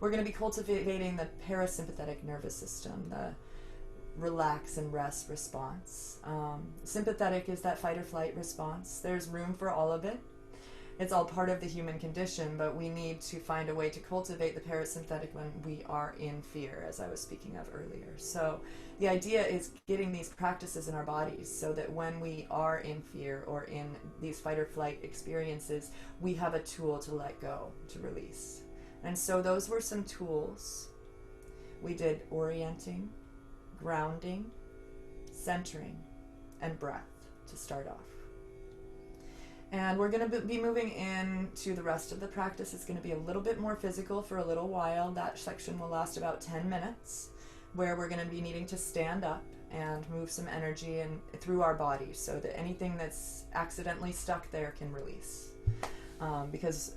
we're going to be cultivating the parasympathetic nervous system, the relax and rest response. Sympathetic is that fight or flight response. There's room for all of it. It's all part of the human condition, but we need to find a way to cultivate the parasympathetic when we are in fear, as I was speaking of earlier. So the idea is getting these practices in our bodies so that when we are in fear or in these fight or flight experiences, we have a tool to let go, to release. And so those were some tools. We did orienting, grounding, centering, and breath to start off. And we're going to be moving into the rest of the practice. It's going to be a little bit more physical for a little while. That section will last about 10 minutes, where we're going to be needing to stand up and move some energy through our body so that anything that's accidentally stuck there can release. Because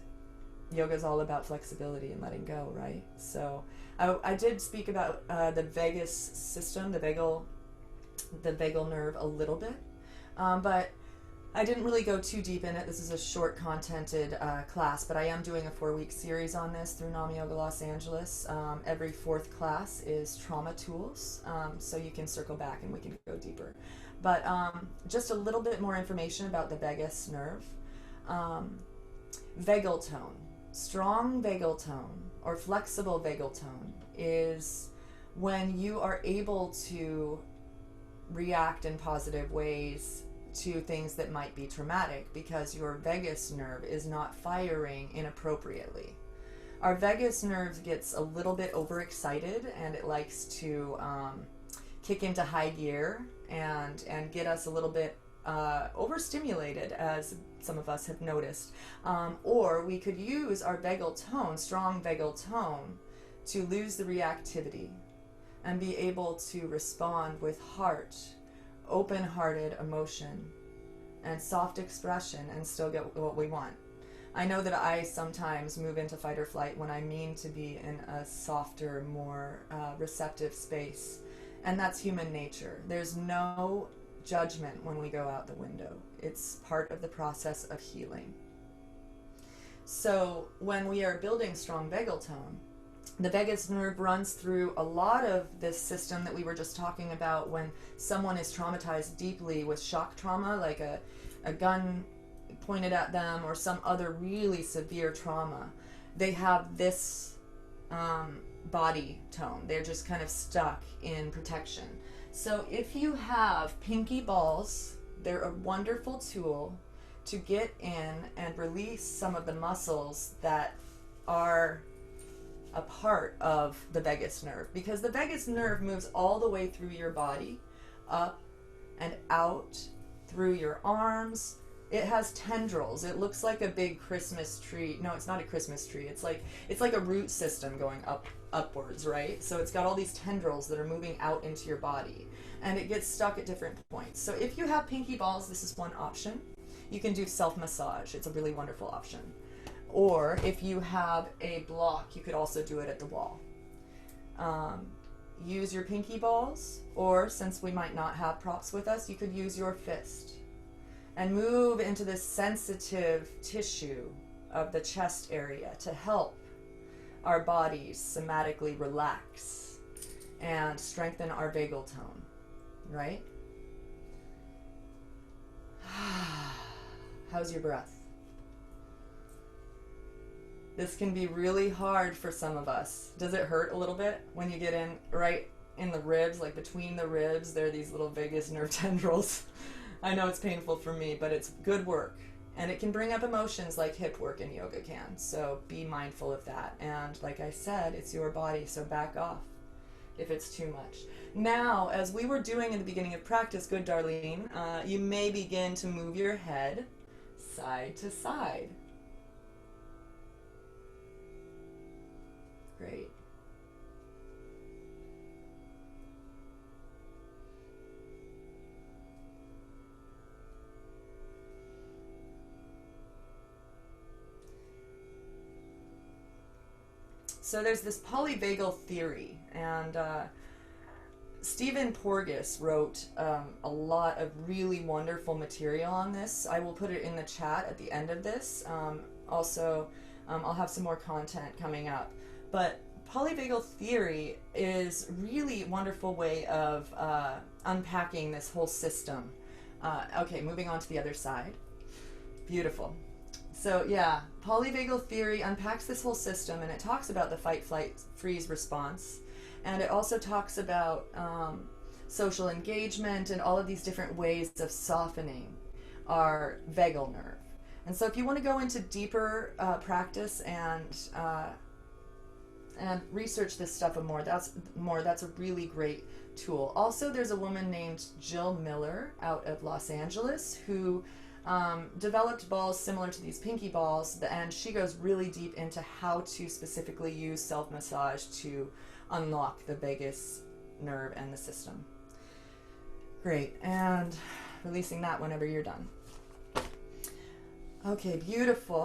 yoga is all about flexibility and letting go, right? So I did speak about the vagus system, the vagal nerve a little bit, but I didn't really go too deep in it. This is a short contented class, but I am doing a 4-week series on this through Nam Yoga Los Angeles. Every 4th class is trauma tools, so you can circle back and we can go deeper. But just a little bit more information about the vagus nerve. Vagal tone, strong vagal tone or flexible vagal tone is when you are able to react in positive ways to things that might be traumatic because your vagus nerve is not firing inappropriately. Our vagus nerve gets a little bit overexcited and it likes to kick into high gear and get us a little bit overstimulated, as some of us have noticed. Or we could use our vagal tone, strong vagal tone, to lose the reactivity and be able to respond with heart, open-hearted emotion and soft expression and still get what we want. I know that I sometimes move into fight or flight when I mean to be in a softer, more receptive space, and that's human nature. There's no judgment when we go out the window. It's part of the process of healing. So when we are building strong vagal tone, the vagus nerve runs through a lot of this system that we were just talking about when someone is traumatized deeply with shock trauma, like a gun pointed at them or some other really severe trauma. They have this body tone. They're just kind of stuck in protection. So if you have pinky balls, they're a wonderful tool to get in and release some of the muscles that are a part of the vagus nerve, because the vagus nerve moves all the way through your body, up and out through your arms. It has tendrils. It looks like a big Christmas tree. No, it's not a Christmas tree. It's like a root system going upwards, right? So it's got all these tendrils that are moving out into your body, and it gets stuck at different points. So if you have pinky balls, this is one option. You can do self-massage. It's a really wonderful option. Or if you have a block, you could also do it at the wall. Use your pinky balls, or since we might not have props with us, you could use your fist and move into this sensitive tissue of the chest area to help our bodies somatically relax and strengthen our vagal tone, right? How's your breath? This can be really hard for some of us. Does it hurt a little bit when you get in right in the ribs, like between the ribs? There are these little vagus nerve tendrils. I know it's painful for me, but it's good work. And it can bring up emotions like hip work and yoga can. So be mindful of that. And like I said, it's your body, so back off if it's too much. Now, as we were doing in the beginning of practice, good Darlene, you may begin to move your head side to side. Great. So there's this polyvagal theory, and Stephen Porges wrote a lot of really wonderful material on this. I will put it in the chat at the end of this. Also, I'll have some more content coming up. But polyvagal theory is really a wonderful way of unpacking this whole system. Okay, moving on to the other side. Beautiful. So yeah, polyvagal theory unpacks this whole system, and it talks about the fight, flight, freeze response. And it also talks about social engagement and all of these different ways of softening our vagal nerve. And so if you want to go into deeper practice and research this stuff that's a really great tool. Also, there's a woman named Jill Miller out of Los Angeles who developed balls similar to these pinky balls, and she goes really deep into how to specifically use self-massage to unlock the vagus nerve and the system. Great, and releasing that whenever you're done. Okay, beautiful.